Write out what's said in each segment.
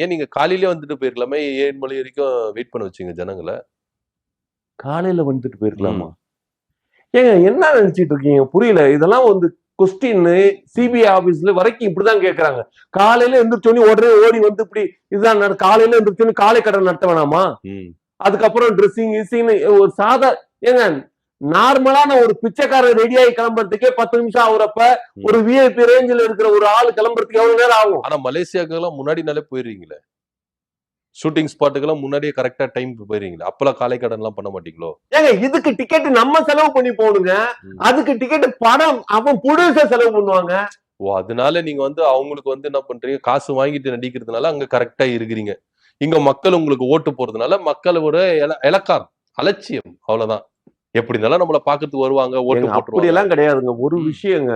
ஏன் நீங்க காலையிலே வந்துட்டு போயிருக்கலாமே? 7 மணி வரைக்கும் வெயிட் பண்ண வச்சீங்க ஜனங்கள. காலையில வந்துட்டு போயிருக்கலாமா? ஏங்க என்ன நினைச்சிட்டு இருக்கீங்க? புரியல. இதெல்லாம் வந்து கொஸ்டின் சிபிஐ ஆபீஸ்ல வரைக்கும் இப்படிதான் கேக்குறாங்க. காலையில எந்திரிச்சோனே உடனே ஓடி வந்து இப்படி இதுதான் காலையில எந்திரிச்சோனே காலை கடன் நடத்த வேணாமா? அதுக்கப்புறம் ட்ரெஸ்ஸிங் ஒரு ஏங்க நார்மலான ஒரு பிச்சைக்காரர் ரெடியாகி கிளம்புறதுக்கே 10 நிமிஷம் ஆகுறப்ப ஒரு விஐபி ரேஞ்சில் இருக்கிற ஒரு ஆள் கிளம்புறதுக்கு எவ்வளவு நேரம் ஆகும்? ஆனா மலேசியாக்கு எல்லாம் முன்னாடி நாளே போயிருவீங்களே. ஷூட்டிங் ஸ்பாட்டுக்கெல்லாம் முன்னாடியே கரெக்டா டைம் போயிருவீங்களா? அப்பெல்லாம் காலை கடன் எல்லாம் பண்ண மாட்டீங்களோ? ஏங்க இதுக்கு டிக்கெட் நம்ம செலவு பண்ணி போகணுங்க. அதுக்கு டிக்கெட் படம் அவன் ப்ரொடியூசர் செலவு பண்ணுவாங்க. ஓ, அதனால நீங்க வந்து அவங்களுக்கு வந்து என்ன பண்றீங்க? காசு வாங்கிட்டு நடிக்கிறதுனால அங்க கரெக்டா இருக்கிறீங்க. இங்க மக்கள் உங்களுக்கு ஓட்டு போறதுனால மக்களோட இலக்காரம் அலட்சியம் அவ்வளவுதான். எப்படி இருந்தாலும் நம்மள பாக்கிறதுக்கு வருவாங்க, ஓட்டு போட்டுருவாங்க. அப்படி எல்லாம் கிடையாதுங்க. ஒரு விஷயங்க,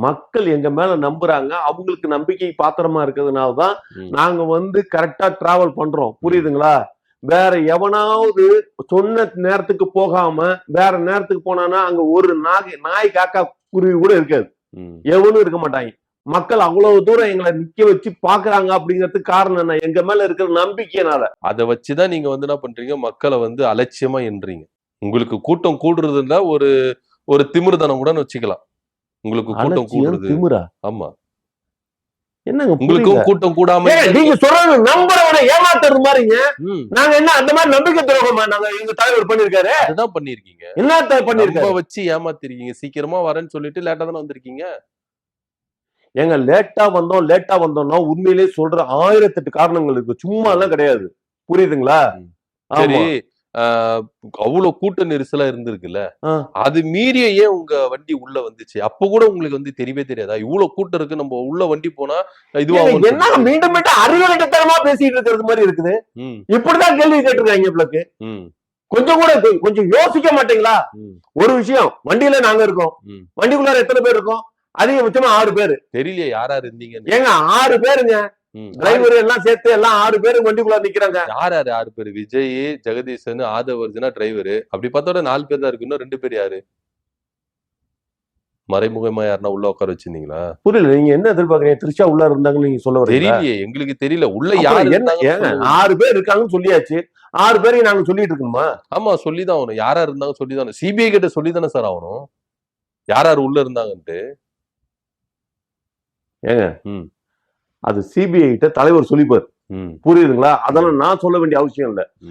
மக்கள் எங்க மேல நம்புறாங்க. அவங்களுக்கு நம்பிக்கை பாத்திரமா இருக்கிறதுனாலதான் நாங்க வந்து கரெக்டா டிராவல் பண்றோம். புரியுதுங்களா? வேற எவனாவது சொன்ன நேரத்துக்கு போகாம வேற நேரத்துக்கு போனானா அங்க ஒரு நாய் காக்கா குருவி கூட இருக்காது. எவனும் இருக்க மாட்டாங்க. மக்கள் அவ்வளவு தூரம் எங்களை நிக்க வச்சு பாக்குறாங்க அப்படிங்கிறதுக்கு காரணம் என்ன? எங்க மேல இருக்கிற நம்பிக்கையினால. அதை வச்சுதான் நீங்க வந்து என்ன பண்றீங்க? மக்களை வந்து அலட்சியமா எண்றீங்க. உங்களுக்கு கூட்டம் கூடுறதுல ஒரு ஒரு திமிர்தனம் கூட வச்சுக்கலாம். உங்களுக்கு கூட்டம் கூடுறது திமிரா? ஆமா. என்னங்க உங்களுக்கும் கூட்டம் கூடாம நீங்க சொல்றது நம்புறவனை ஏமாத்துறது மாதிரிங்க. நாங்க என்ன அந்த மாதிரி நம்பிக்கை துரோகமா நாங்க எங்க தலைவர் பண்ணிருக்காரு? அதுதான் பண்ணிருக்கீங்க. என்ன பண்ணிருக்காரு? வச்சு ஏமாத்திருக்கீங்க. சீக்கிரமா வரேன்னு சொல்லிட்டு லேட்டா தானே வந்திருக்கீங்க. ஏங்க லேட்டா வந்தோம்னா உண்மையிலேயே சொல்ற 1008 காரணங்கள் இருக்கு. சும்மா எல்லாம் கிடையாது. புரியுதுங்களா? சரி, அவ்வளவு கூட்ட நெரிசலா இருந்திருக்குல்ல, அது மீறிய ஏன் உங்க வண்டி உள்ள வந்துச்சு? அப்ப கூட உங்களுக்கு வந்து தெரியவே தெரியாதா? இவ்வளவு கூட்டம் இருக்கு, நம்ம உள்ள வண்டி போனா இதுவா என்ன மீண்டும் மீண்டும் அறிவுரைத்தனமா பேசிட்டு இருக்கிறது மாதிரி இருக்குது. இப்படிதான் கேள்வி கேட்டிருக்காங்க உங்களுக்கு. கொஞ்சம் யோசிக்க மாட்டீங்களா? ஒரு விஷயம், வண்டியில நாங்க இருக்கோம். வண்டிக்குள்ளார எத்தனை பேர் இருக்கோம்? அதிகபட்சமா 6 பேரு. தெரியலையே யார் யார் இருந்தீங்க? ஏங்க 6 பேருங்க. டிரைவர் எல்லாம் சேர்த்து எல்லாம் 6 பேரு வண்டிக்குள்ள நிக்கிறாங்க. யார் 6 பேரு? விஜய், ஜெகதீசன், ஆதவர்ஜுனா டிரைவர். அப்படி பார்த்தோட 4 பேர் தான் இருக்கு. இன்னும் 2 பேர் யாரு? மறைமுகமா யாருன்னா உள்ள உட்கார வச்சிருந்தீங்களா? புரியல. நீங்க என்ன எதிர்பார்க்கறீங்க? த்ரிஷா உள்ள இருந்தாங்கன்னு நீங்க சொல்ல வரீங்க? தெரியலையே, எங்களுக்கு தெரியல உள்ள யாரு இருந்தாங்க. 6 பேர் இருக்காங்கன்னு சொல்லியாச்சு. 6 பேரையும் நாங்க சொல்லிட்டு இருக்கணுமா? ஆமா, சொல்லிதான் ஆகணும். யாரா இருந்தாங்க சொல்லிதான். சிபிஐ கிட்ட சொல்லிதானே சார் ஆகணும் யார் யார் உள்ள இருந்தாங்கன்ட்டு. ஏங்க அது சிபிஐ கிட்ட தலைவர் சொல்லிப்பாரு. புரியுதுங்களா? அதெல்லாம் நான் சொல்ல வேண்டிய அவசியம் இல்ல.